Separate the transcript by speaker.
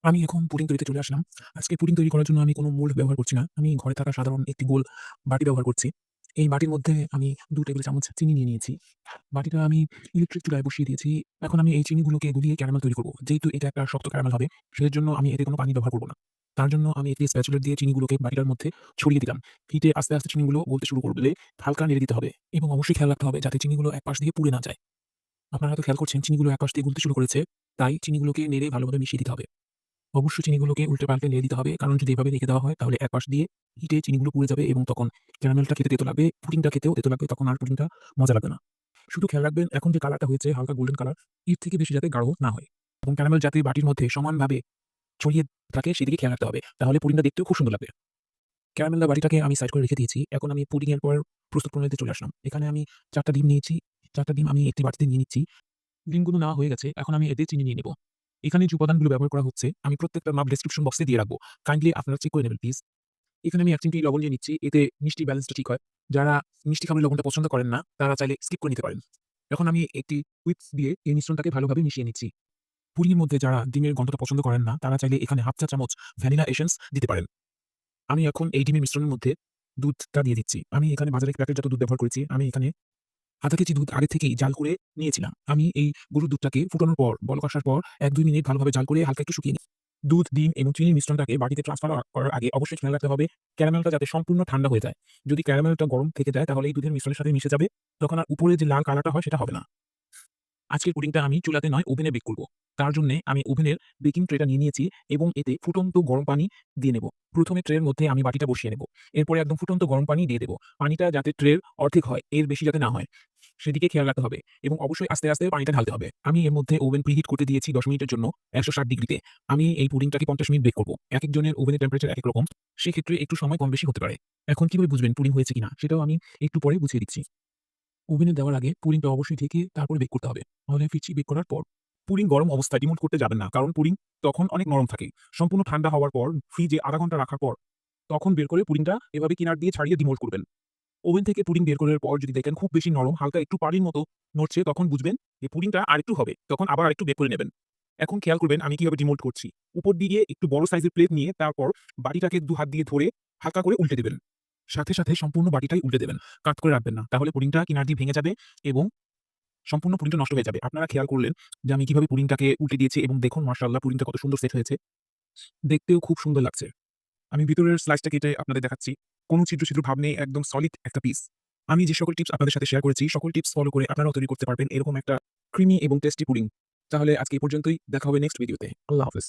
Speaker 1: আমি এখন পুডিং তৈরিতে চলে আসলাম। আজকে পুডিং তৈরি করার জন্য আমি কোনো মোল্ড ব্যবহার করছি না। আমি ঘরে থাকা সাধারণ একটি গোল বাটি ব্যবহার করছি। এই বাটির মধ্যে আমি ২ টেবিল চামচ চিনি নিয়ে নিয়েছি। বাটিটা আমি ইলেকট্রিক চুলায় বসিয়ে দিয়েছি। এখন আমি এই চিনিগুলোকে গুলিয়ে ক্যারামেল তৈরি করব। যেহেতু এটা একটা শক্ত ক্যারামেল হবে, সেজন্য আমি এতে কোনো পানি ব্যবহার করব না। তার জন্য আমি একটি স্প্যাচুলা দিয়ে চিনিগুলোকে বাটিটার মধ্যে ছড়িয়ে দিলাম। হিটে আস্তে, আস্তে চিনিগুলো গলতে শুরু করলে হালকা নেড়ে দিতে হবে এবং অবশ্যই খেয়াল রাখতে হবে যাতে চিনিগুলো একপাশ দিয়ে পুড়ে না যায়। আপনারা হয়তো খেয়াল করছেন চিনিগুলো একপাশ দিয়ে গলতে শুরু করেছে, তাই চিনিগুলোকে নেড়ে ভালোভাবে মিশিয়ে দিতে হবে। অবশ্যই চিনিগুলোকে উল্টে-পাল্টে নেড়ে দিতে হবে। কারণ যদি এভাবে রেখে দেওয়া হয় তাহলে একপাশ দিয়ে হিটে চিনিগুলো পুড়ে যাবে এবং তখন ক্যারামেলটা খেতে তেতো লাগবে, পুডিংটা খেতেও তেতো লাগবে। তখন আর পুডিংটা মজা লাগবে না। শুধু খেয়াল রাখবেন এখন যে কালারটা হয়েছে হালকা গোল্ডেন কালার, এর থেকে বেশি যাতে গাঢ় না হয় এবং ক্যারামেল যাতে বাটির মধ্যে সমানভাবে ছড়িয়ে থাকে সেদিকে খেয়াল রাখতে হবে। তাহলে পুডিংটা দেখতেও খুব সুন্দর লাগবে। ক্যারামেলের বাটিটাকে আমি সাইড করে রেখে দিয়েছি। এখন আমি পুডিং এর পর প্রস্তুত প্রণালীতে চলে আসলাম। এখানে আমি ৪ টা ডিম নিয়েছি। ৪ টা ডিম আমি একটি বাটিতে নিয়ে নিচ্ছি। ডিমগুলো নেওয়া হয়ে গেছে। এখন আমি এতে চিনি নিয়ে নেব। এখানে যে উপাদানগুলো ব্যবহার করা হচ্ছে, আমি প্রত্যেকটার মাপ ডেসক্রিপশন বক্সে দিয়ে রাখবো। কাইন্ডলি আপনারা চেক করে নেবেন প্লিজ। এখানে আমি ১ চিমটি লবণ নিয়ে নিচ্ছি। এতে মিষ্টির ব্যালেন্সটা ঠিক হয়। যারা মিষ্টি খাবার লবণটা পছন্দ করেন না, তারা চাইলে স্কিপ করে নিতে পারেন। এখন আমি একটি হুইপস দিয়ে এই মিশ্রণটাকে ভালোভাবে মিশিয়ে নিচ্ছি। পুডিংয়ের মধ্যে যারা ডিমের গন্ধটা পছন্দ করেন না, তারা চাইলে এখানে ১/২ চা চামচ ভ্যানিলা এসেন্স দিতে পারেন। আমি এখন এই ডিমের মিশ্রণের মধ্যে দুধটা দিয়ে দিচ্ছি। আমি এখানে বাজারে প্যাকেটজাত দুধ ব্যবহার করেছি। আমি এখানে ০.৫ কেজি দুধ আগে থেকেই জাল করে নিয়েছিলাম। আমি এই গরুর দুধটাকে ফুটানোর পর, বলক আসার পর ১-২ মিনিট ভালোভাবে জাল করে হালকা একটু শুকিয়ে নিই। দুধ, ডিম এবং চিনির মিশ্রণটাকে বাটিতে ট্রান্সফার করার আগে অবশ্যই খেয়াল রাখতে হবে ক্যারামেলটা যাতে সম্পূর্ণ ঠান্ডা হয়ে যায়। যদি ক্যারামেলটা গরম থেকে যায় তাহলে এই দুধের মিশ্রণের সাথে মিশে যাবে। তখন আর উপরে যে লাল কালারটা হয় সেটা হবে না। আজকের পুডিংটা আমি চুলাতে নয় ওভেনে বেক করব। তার জন্যে আমি ওভেনের বেকিং ট্রেটা নিয়ে নিয়েছি এবং এতে ফুটন্ত গরম পানি দিয়ে নেব। ১ম এ ট্রের মধ্যে আমি বাটিটা বসিয়ে নেব। এরপরে একদম ফুটন্ত গরম পানি দিয়ে দেব। পানিটা যাতে ট্রের অর্ধেক হয়, এর বেশি যাতে না হয়, সেদিকে খেয়াল রাখতে হবে এবং অবশ্যই আস্তে, আস্তে পানিটা ঢালতে হবে। আমি এর মধ্যে ওভেন প্রিহিট করতে দিয়েছি ১০ মিনিটের জন্য ১৬০ ডিগ্রিতে। আমি এই পুডিংটাকে ৫০ মিনিট বেক করব। একেকজনের ওভেনের টেম্পারেচার একেক রকম। সেক্ষেত্রে একটু সময় কম বেশি হতে পারে। এখন কিভাবে বুঝবেন পুডিং হয়েছে কিনা সেটাও আমি একটু পরে বুঝিয়ে দিচ্ছি। ওভেনে দেওয়ার আগে পুডিংটা অবশ্যই ঢেকে তারপরে বেক করতে হবে। নাহলে ফিরছি বেক করার পর। পুডিং গরম অবস্থায় ডিমোল্ড করতে যাবেন না। কারণ পুডিং তখন অনেক নরম থাকে। সম্পূর্ণ ঠান্ডা হওয়ার পর ফ্রিজে ০.৫ ঘন্টা রাখার পর তখন বের করে পুডিংটা এভাবে কিনার দিয়ে ছাড়িয়ে ডিমোল্ড করবেন। ওভেন থেকে পুডিং বের করার পর যদি দেখেন খুব বেশি নরম, হালকা একটু পানির মতো নড়ছে তখন বুঝবেন যে পুডিংটা আরেকটু হবে। তখন আবার আরেকটু বেক করে নেবেন। এখন খেয়াল করবেন আমি কিভাবে ডিমোল্ড করছি। উপর দিকে একটু বড় সাইজের প্লেট নিয়ে তারপর বাটিটাকে ২ হাত দিয়ে ধরে হালকা করে উল্টে দিবেন। সাথে, সাথে সম্পূর্ণ বাটিটাই উল্টে দেবেন। কাত করে রাখবেন না। তাহলে পুডিংটা কিনার দিয়ে ভেঙে যাবে এবং সম্পূর্ণ পুডিংটা নষ্ট হয়ে যাবে। আপনারা খেয়াল করলেন যে আমি কিভাবে পুডিংটাকে উল্টে দিয়েছি এবং দেখুন মাশাআল্লাহ পুডিংটা কত সুন্দর সেট হয়েছে। দেখতেও খুব সুন্দর লাগছে। আমি ভিতরের স্লাইসটা কেটে আপনাদের দেখাচ্ছি। কোন ছিদ্র, ছিদ্র ভাব নেই, একদম সলিড একটা পিস। আমি যে সকল টিপস আপনাদের সাথে শেয়ার করেছি, সকল টিপস ফলো করে আপনারাও তৈরি করতে পারবেন এরকম একটা ক্রিমি এবং টেস্টি পুডিং। তাহলে আজকে এই পর্যন্তই। দেখা হবে নেক্সট ভিডিওতে। আল্লাহ হাফেজ।